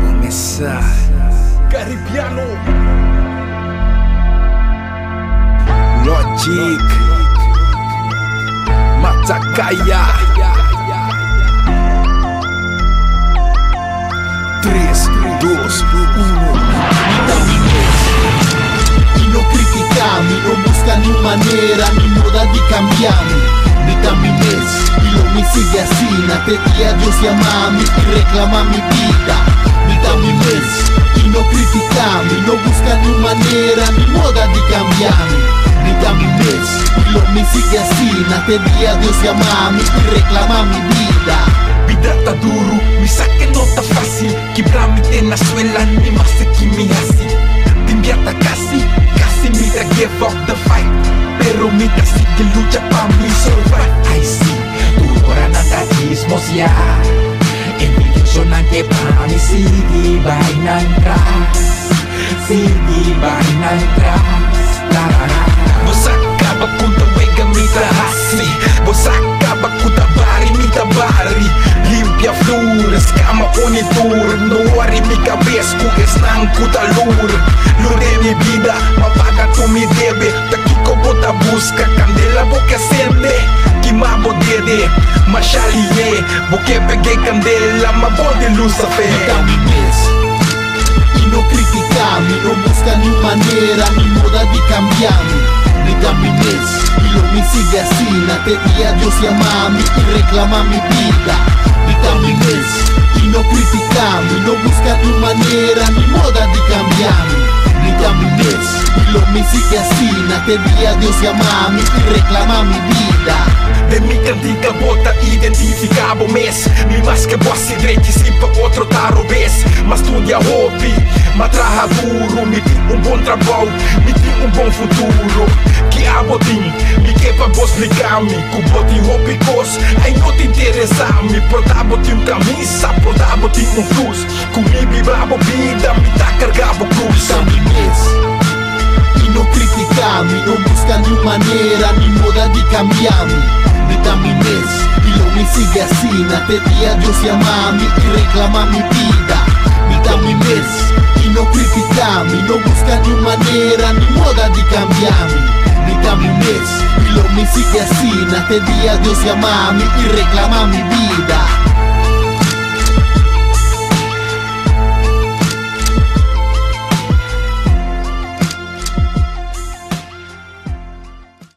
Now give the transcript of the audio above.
Começar Caribiano Logic Matacaya 3, 2, 1. Y no criticami, no buscami manera ni moda di cambiarmi. Mi camines y lo mi sigue así, na te dia Dios llamami y reclama mi vida. Mi camines y no criticami, no buscami manera ni moda di cambiarmi. Mi camines y lo mi sigue así, na te dia Dios llamami y reclama mi vida. Vida tá duro, me saque não tá fácil. Quebrar me tem na suela, ni mais que me así. Timbiata casi me da give up the fight. Pero me da sigue lucha pa me survive. I see, tu ora nandadismos ya. Envidiosyon ang kepami, sige bay ng tras. Sige bay ng tras. Você acaba com tawega mita hasi. Você acaba com tabari mita bari. Limpia flores, cama unitur. No worry mi cabeça com estang kutalur. Lure mi vida, mapaga tu mi debe. Taki ko bota busca, candela boca acende. Quimabo dede, machalie. Boque peguei candela, ma bode luz a fé. Y no criticami, no buscami manera ni moda di cambiarmi. Mi camines y lo mi sigue así, na te dia Dios llamami y reclama mi vida. Mi camines y no criticami, no buscami manera ni moda di cambiarmi. Mi camines y lo mi sigue así, na te dia Dios llamami y reclama mi vida. De mi cantica bota identificabo mes. Mi más que vos se si pa outro taro vez. Mas tudo é hobby, mas traja duro. Me tem bom trabalho, me tem bom futuro. Que abotim, me que pa vos ligar-me. Com botim hobby cos, aí não te interessa-me. Portar botim camisa, portar botim plus. Comigo e brabo vida, me tá cargado cruz. Y no criticami, no buscami manera ni moda di cambiarmi. Mi camines y lo mi sigue así, na te dia Dios llamami y reclama mi vida. Mi camines y no criticami, no buscami manera ni moda di cambiarmi. Mi camines y lo mi sigue así, na te dia Dios llamami y reclama mi vida.